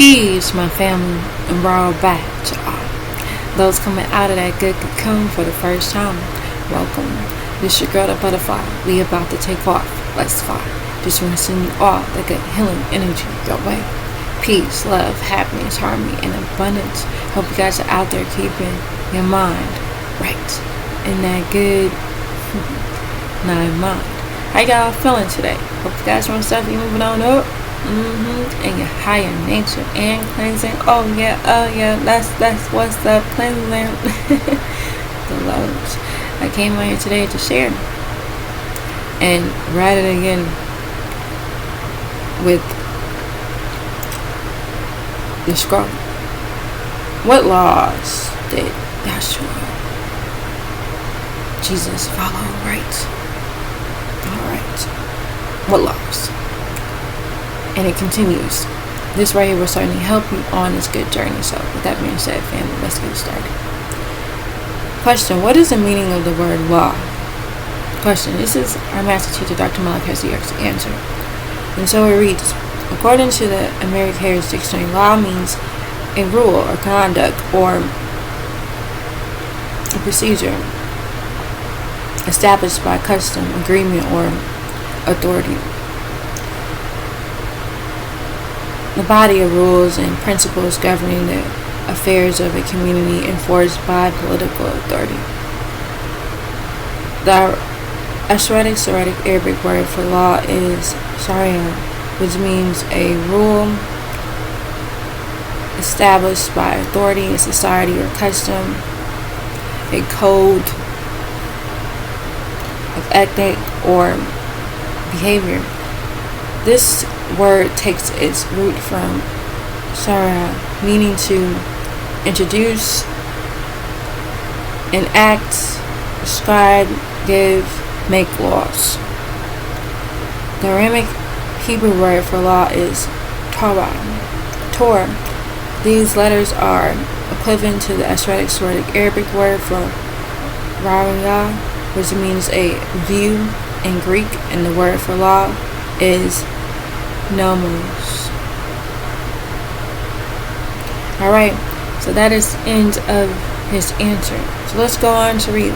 Peace, my family, and we're back to all those coming out of that good cocoon for the first time. Welcome. This your girl, the butterfly. We about to take off. Let's fly. Just want to send you all that good healing energy your way. Peace, love, happiness, harmony, and abundance. Hope you guys are out there keeping your mind right in that good nine mind. How y'all feeling today? Hope you guys want stuff you moving on up. And your higher nature and cleansing. Oh yeah, that's what's up, cleansing. The loves. I came out here today to share and write it again with the scroll. What laws did Yashua, Jesus, follow? Right. Alright. What laws? And it continues. This right here will certainly help you on this good journey. So with that being said, family, let's get started. Question: what is the meaning of the word law? Question: this is our master teacher, Dr. Malachi, answer. And so it reads: according to the American Heritage Dictionary, law means a rule or conduct or a procedure established by custom, agreement, or authority. The body of rules and principles governing the affairs of a community enforced by political authority. The Ashratic Arabic word for law is sharia, which means a rule established by authority, a society, or custom, a code of ethic or behavior. This word takes its root from sharia, meaning to introduce, enact, prescribe, give, make laws. The Aramaic Hebrew word for law is Torah. These letters are equivalent to the Ashratic Arabic word for raya, which means a view in Greek, and the word for law is nomos. Alright, so that is the end of his answer. So let's go on to read.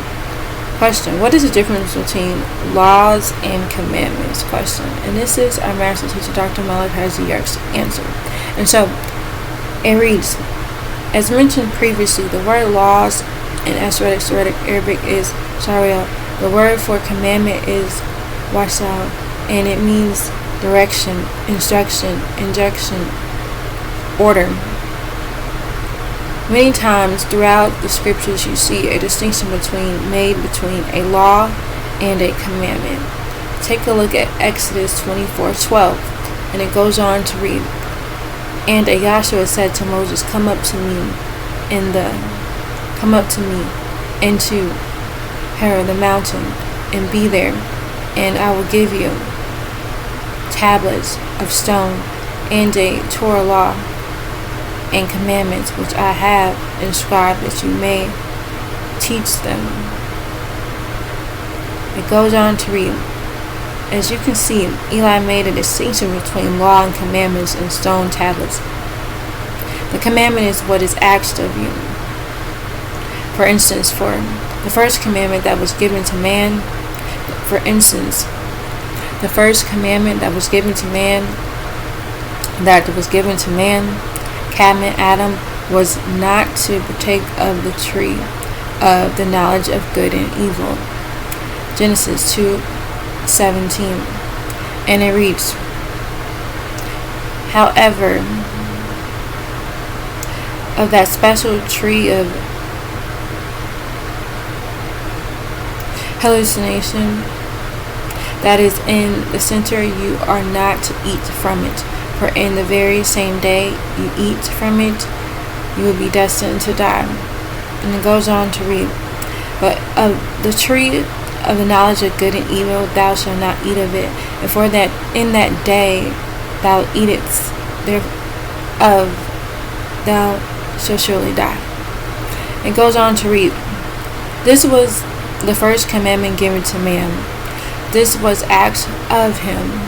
Question: what is the difference between laws and commandments? Question. And this is our master teacher, Dr. Malachi answer. And so it reads: as mentioned previously, the word laws in Ashratic Arabic is sharia. The word for commandment is wasal, and it means direction, instruction, injunction, order. Many times throughout the scriptures you see a distinction made between a law and a commandment. Take a look at Exodus 24:12, and it goes on to read: and Yashua said to Moses, come up to me into Her the mountain, and be there, and I will give you tablets of stone and a Torah law and commandments which I have inscribed, that you may teach them. It goes on to read: as you can see, Eli made a distinction between law and commandments and stone tablets. The commandment is what is asked of you. For instance, for the first commandment that was given to man, Cabinet Adam, was not to partake of the tree of the knowledge of good and evil. Genesis 2:17. And it reads: however, of that special tree of hallucination that is in the center, you are not to eat from it, for in the very same day you eat from it, you will be destined to die. And it goes on to read: but of the tree of the knowledge of good and evil thou shalt not eat of it, and for that in that day thou eatest thereof thou shalt surely die. It goes on to read: this was the first commandment given to man. This was asked of him.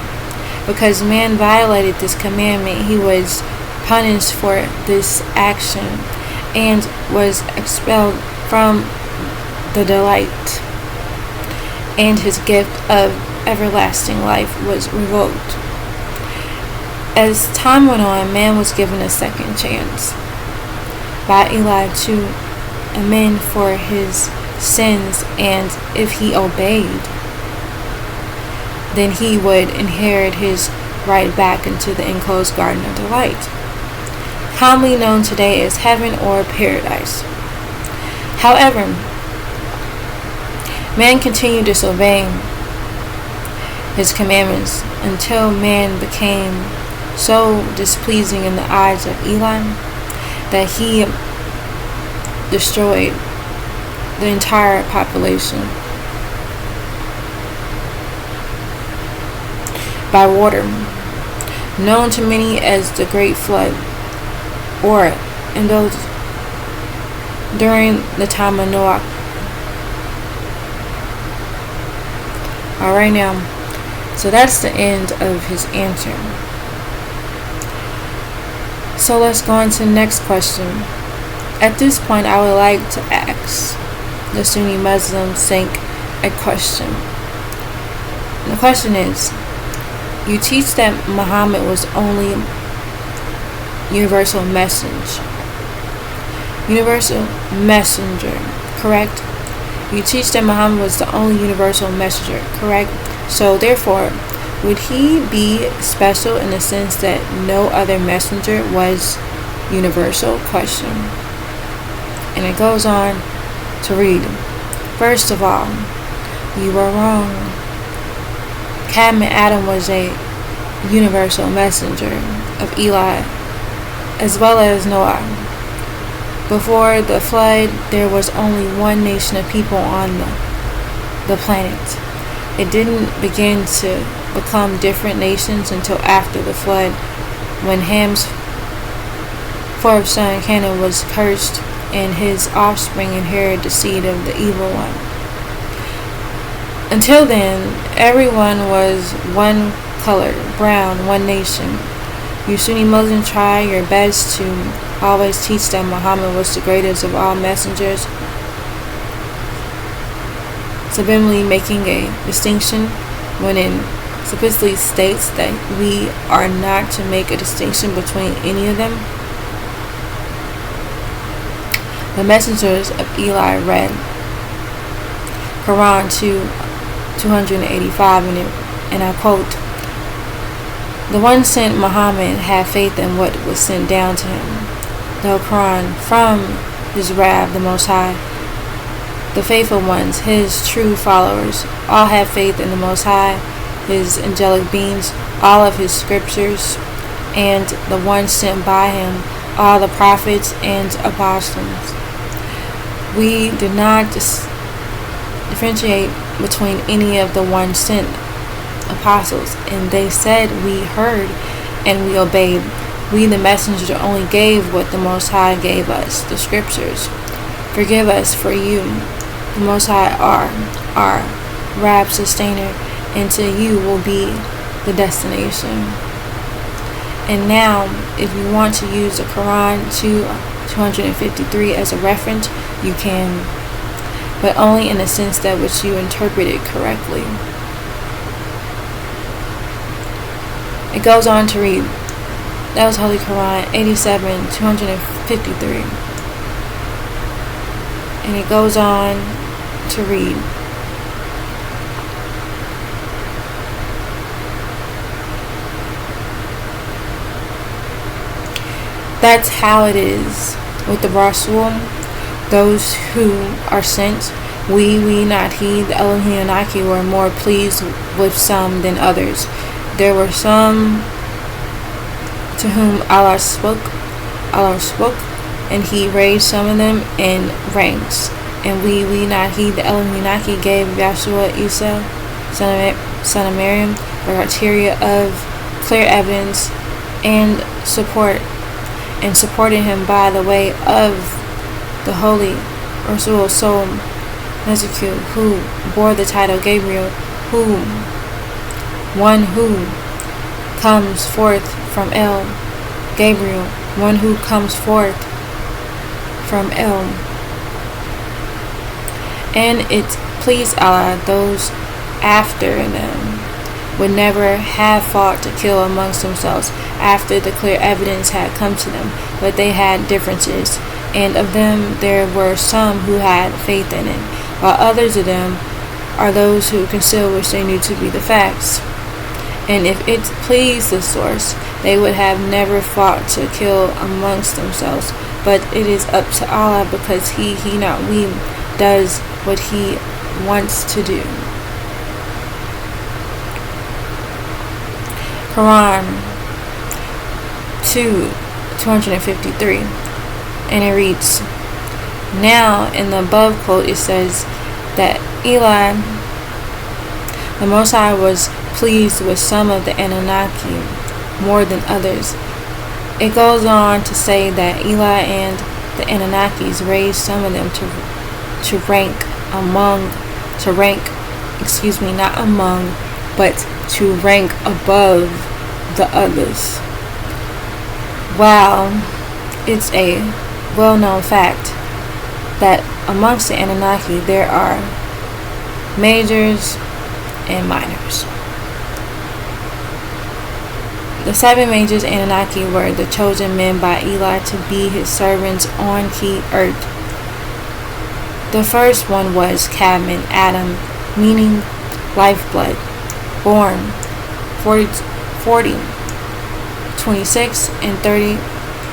Because man violated this commandment, he was punished for this action and was expelled from the delight, and his gift of everlasting life was revoked. As time went on, man was given a second chance by Eli to amend for his sins, and if he obeyed, then he would inherit his right back into the enclosed garden of delight, commonly known today as heaven or paradise. However, man continued disobeying his commandments until man became so displeasing in the eyes of Eli that he destroyed the entire population by water, known to many as the Great Flood, or in those during the time of Noah. Alright, now, so that's the end of his answer. So let's go on to the next question. At this point, I would like to ask the Sunni Muslim Sikh a question. And the question is, you teach that Muhammad was only universal messenger, correct? You teach that Muhammad was the only universal messenger, correct? So therefore, would he be special in the sense that no other messenger was universal? Question. And it goes on to read, first of all, you are wrong. Cadman Adam was a universal messenger of Eli as well as Noah. Before the flood, there was only one nation of people on the planet. It didn't begin to become different nations until after the flood, when Ham's fourth son Canaan was cursed and his offspring inherited the seed of the evil one. Until then, everyone was one color, brown, one nation. You Sunni Muslims try your best to always teach that Muhammad was the greatest of all messengers, subliminally making a distinction when it explicitly states that we are not to make a distinction between any of them. The messengers of Eli read Quran 285 and I quote, "The one sent Muhammad had faith in what was sent down to him, the Quran from his Rab, the Most High. The faithful ones, his true followers, all have faith in the Most High, his angelic beings, all of his scriptures, and the one sent by him, all the prophets and apostles. We did not differentiate between any of the one sent apostles, and they said, we heard and we obeyed. We, the messenger, only gave what the Most High gave us, the scriptures. Forgive us, for you, the Most High, are our Rab sustainer, and to you will be the destination." And now, if you want to use the Quran 253 as a reference, you can, but only in the sense that which you interpret it correctly. It goes on to read, that was Holy Quran 87, 253. And it goes on to read, that's how it is with the Rasul, those who are sent. We not he, the Elohim were more pleased with some than others. There were some to whom Allah spoke, and he raised some of them in ranks. And we not he, the Elohim gave Yashua Isa, son of Maryam, the criteria of clear evidence and support, and supported him by the way of the holy Rasul Soul Meziku, who bore the title Gabriel, one who comes forth from El, Gabriel, one who comes forth from El. And it pleased Allah those after them would never have fought to kill amongst themselves after the clear evidence had come to them, but they had differences, and of them there were some who had faith in it, while others of them are those who conceal which they knew to be the facts. And if it pleased the source, they would have never fought to kill amongst themselves, but it is up to Allah, because he not we, does what he wants to do. Quran 2:253, and it reads, now in the above quote it says that Eli, the Most High, was pleased with some of the Anunnaki more than others. It goes on to say that Eli and the Anunnakis raised some of them to rank above the others. Wow, it's a well-known fact that amongst the Anunnaki there are majors and minors. The 7 majors Anunnaki were the chosen men by Eli to be his servants on key earth. The first one was Cadman, Adam, meaning lifeblood, born 4026 and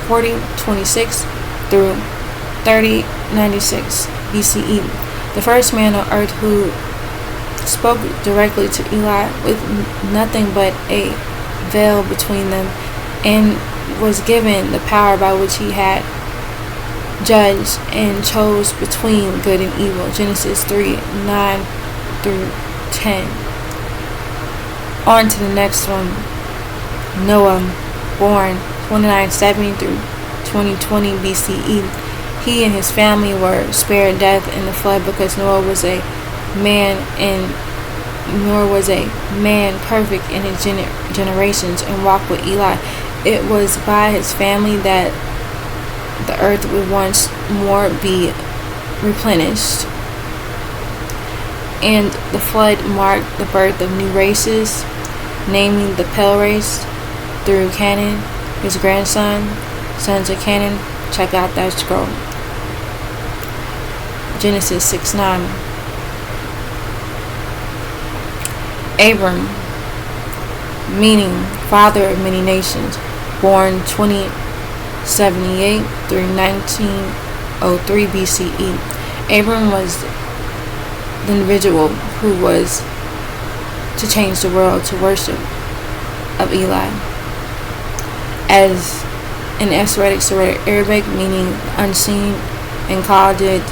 4026 through 3096 BCE. The first man on earth who spoke directly to Eli with nothing but a veil between them, and was given the power by which he had judged and chose between good and evil. Genesis 3:9 through 10. On to the next one. Noah, born 2970 through 2020 BCE. He and his family were spared death in the flood because Noah was a man perfect in his generations and walked with Eli. It was by his family that the earth would once more be replenished. And the flood marked the birth of new races, naming the Pale race through Canaan, his grandson, sons of Canaan. Check out that scroll. Genesis 6:9. Abram, meaning father of many nations, born 2078 through 1903 BCE. Abram was the individual who was to change the world to worship of Eli. As in Esoteric Arabic, meaning unseen, and called it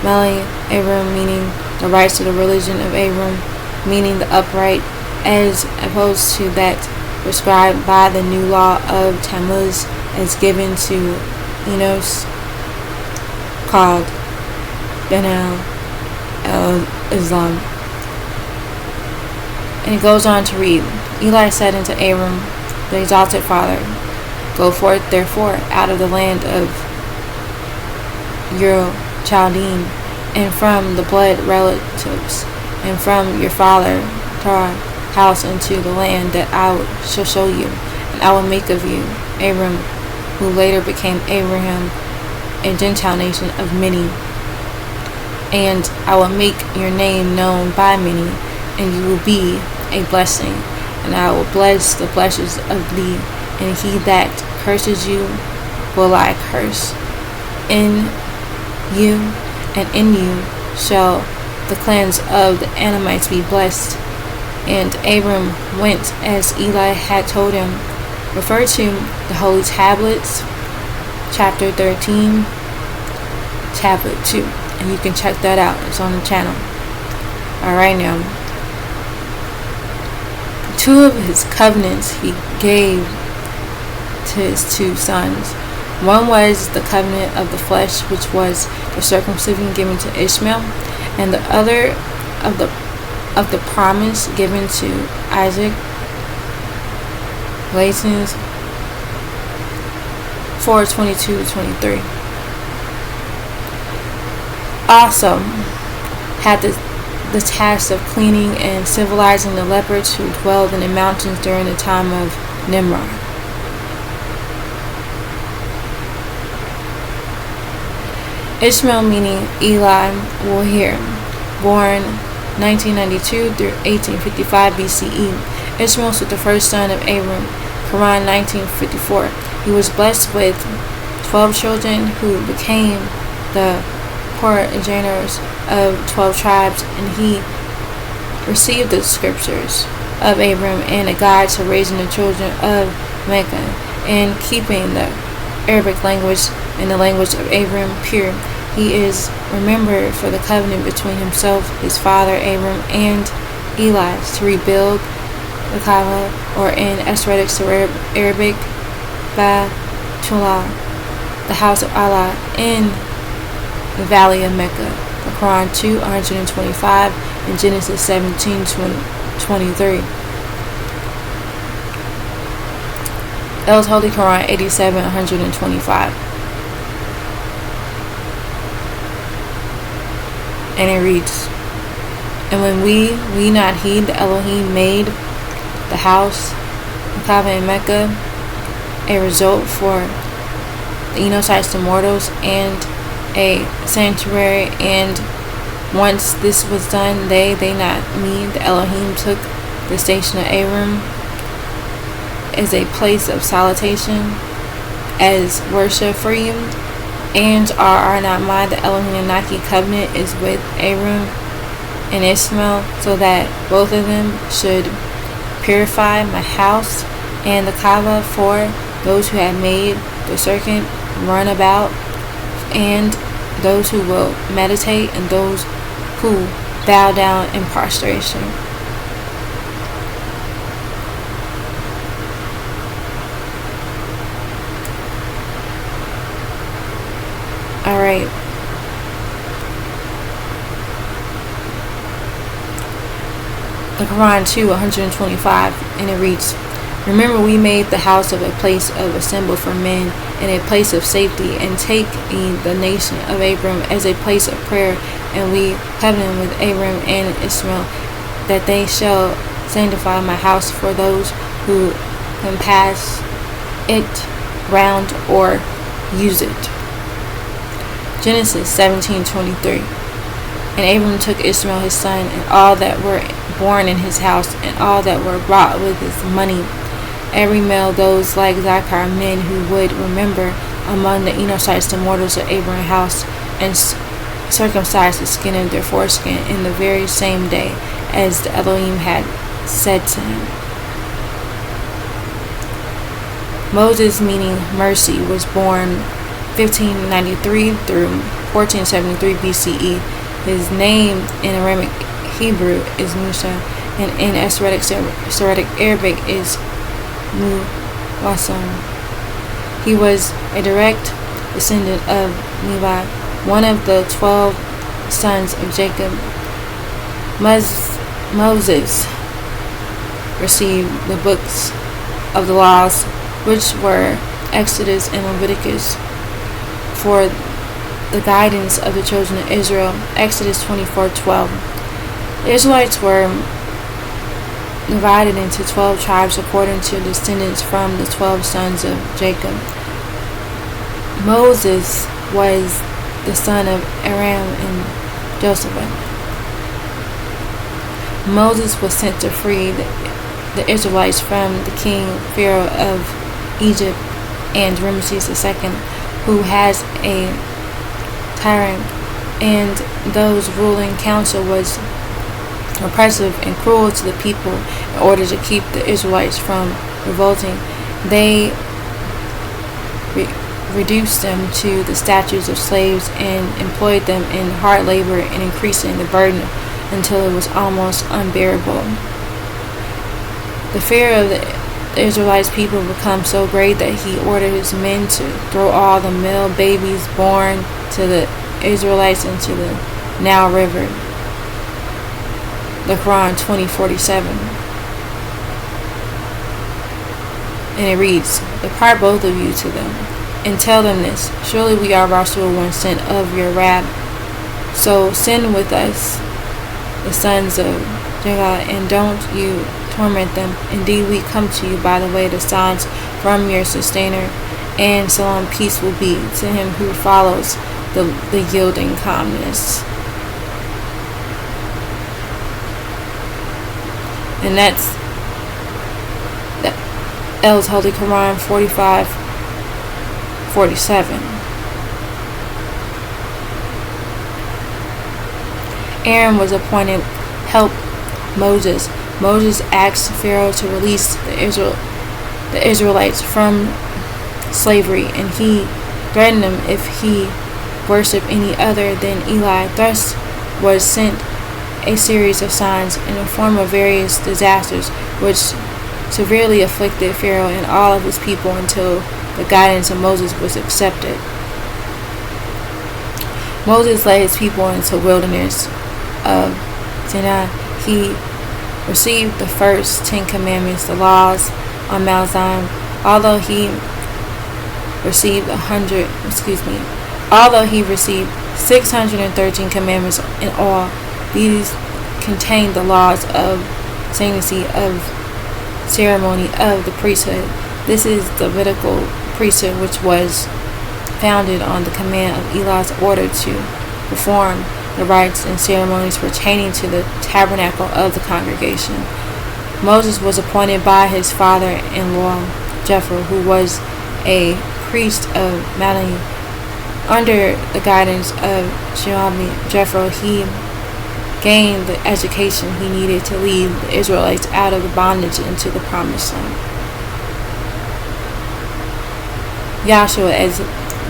Malachi, Abram, meaning the rights of the religion of Abram, meaning the upright, as opposed to that prescribed by the new law of Tammuz as given to Enos, called Benel Islam. And it goes on to read, Eli said unto Abram, the exalted father, go forth therefore out of the land of your Chaldean, and from the blood relatives, and from your father Terah house into the land that I shall show you, and I will make of you Abram, who later became Abraham, a Gentile nation of many, and I will make your name known by many, and you will be a blessing, and I will bless the blessings of thee, and he that curses you will I curse. In you and in you shall the clans of the Ammonites be blessed. And Abram went as Eli had told him. Refer to the Holy Tablets, chapter 13, tablet 2, and you can check that out. It's on the channel. Alright, now, 2 of his covenants he gave to his 2 sons. One was the covenant of the flesh, which was the circumcision given to Ishmael, and the other of the promise given to Isaac. Galatians 4:22-23. Also had the task of cleaning and civilizing the leopards who dwelled in the mountains during the time of Nimrod. Ishmael, meaning Eli, will hear, born 1992 through 1855 BCE. Ishmael was the first son of Abram, Quran 1954. He was blessed with 12 children who became the progenitors of 12 tribes, and he received the scriptures of Abram and a guide to raising the children of Mecca and keeping the Arabic language and the language of Abram pure. He is remembered for the covenant between himself, his father Abram, and Eli to rebuild the Kaaba, or in Arabic, Baytullah, the house of Allah, in the valley of Mecca. The Quran 2:125 and Genesis 17:23. Else Holy Quran 87:125. And it reads, and when we not heed the Elohim made the house, the Kaaba in Mecca, a result for the Enochites to mortals and a sanctuary, and once this was done, they not me, the Elohim, took the station of Abram as a place of salutation, as worship for you, and are not mine, the Elohim Naki covenant is with Abram and Ishmael, so that both of them should purify my house and the Kaaba for those who have made the circuit run about, and those who will meditate, and those who bow down in prostration. Alright. The Quran 2:125, and it reads, remember we made the house of a place of assembly for men and a place of safety, and take the nation of Abram as a place of prayer, and we covenant with Abram and Ishmael that they shall sanctify my house for those who can pass it round or use it. Genesis 17:23. And Abram took Ishmael his son, and all that were born in his house, and all that were bought with his money, every male, those like Zachar, men who would remember among the Enochites the mortals of Abraham's house, and circumcised the skin of their foreskin in the very same day, as the Elohim had said to him. Moses, meaning mercy, was born 1593 through 1473 BCE. His name in Aramaic Hebrew is Musa, and in Syriac Arabic is Muwasam. He was a direct descendant of Levi, one of the 12 sons of Jacob. Moses received the books of the laws, which were Exodus and Leviticus, for the guidance of the children of Israel. Exodus 24:12. The Israelites were divided into 12 tribes according to descendants from the 12 sons of Jacob. Moses was the son of Aram and Joseph. Moses was sent to free the Israelites from the king Pharaoh of Egypt and Ramesses II, who has a tyrant, and those ruling council was oppressive and cruel to the people. In order to keep the Israelites from revolting, they reduced them to the statues of slaves and employed them in hard labor, and increasing the burden until it was almost unbearable. The fear of the Israelites people became so great that he ordered his men to throw all the male babies born to the Israelites into the Nile River. The Quran 20:47. And it reads, depart both of you to them, and tell them this. Surely we are Yashua, one sent of your Rab. So send with us the sons of Jacob, and don't you torment them. Indeed, we come to you by the way the signs from your sustainer, and salam, peace will be to him who follows the yielding calmness. And that's L's Holy Quran 45:47. Aaron was appointed help Moses. Moses asked Pharaoh to release the Israelites from slavery, and he threatened them if he worshipped any other than Eli. Thus was sent a series of signs in the form of various disasters, which severely afflicted Pharaoh and all of his people until the guidance of Moses was accepted. Moses led his people into the wilderness of Sinai. He received the first 10 commandments, the laws on Mount Zion. Although he received 613 commandments in all, these contained the laws of sanctity, of ceremony, of the priesthood. This is the Levitical priesthood, which was founded on the command of Eli's order to perform the rites and ceremonies pertaining to the tabernacle of the congregation. Moses was appointed by his father-in-law Jethro, who was a priest of Malachi. Under the guidance of Jethro, he gained the education he needed to lead the Israelites out of the bondage into the promised land. Yashua, as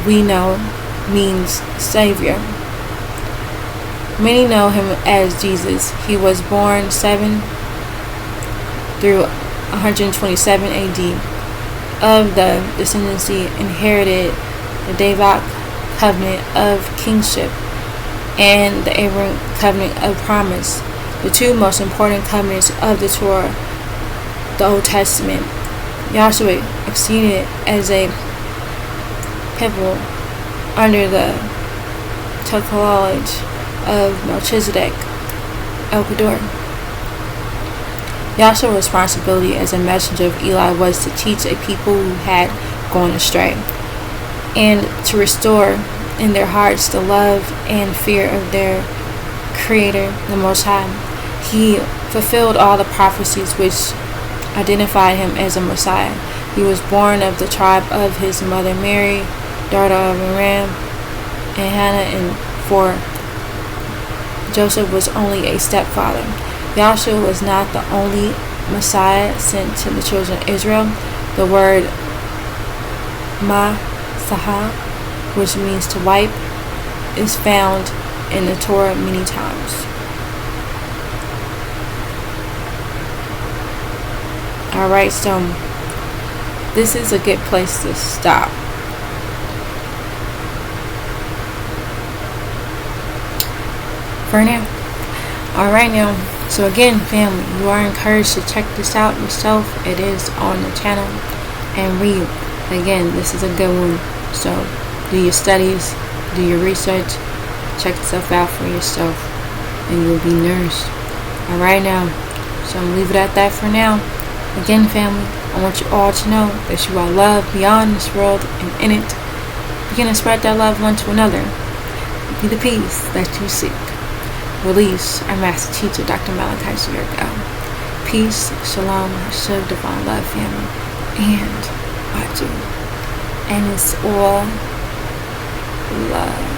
we know, means Savior. Many know him as Jesus. He was born 7 through 127 AD. Of the descendancy, inherited the Davidic covenant of kingship and the Abrahamic covenant of promise, the two most important covenants of the Torah, the Old Testament. Yashua exceeded as a pivotal under the tutelage of Melchizedek, El Kador. Yashua's responsibility as a messenger of Eli was to teach a people who had gone astray, and to restore in their hearts the love and fear of their Creator, the Most High. He fulfilled all the prophecies which identified him as a Messiah. He was born of the tribe of his mother Mary, daughter of Aram and Hannah, and for Joseph was only a stepfather. Yashua was not the only Messiah sent to the children of Israel. The word Masah, which means to wipe, is found in the Torah many times. Alright, so this is a good place to stop. For now. Alright now. So again, family, you are encouraged to check this out yourself. It is on the channel. And read. Again, this is a good one. So do your studies, do your research, check stuff out for yourself, and you'll be nourished. Alright now. So I'm gonna leave it at that for now. Again, family, I want you all to know that you are loved beyond this world and in it. Begin to spread that love one to another. Be the peace that you seek. Release our master teacher, Dr. Malachi. Peace, shalom, hashav, divine love, family, and baju. And it's all love.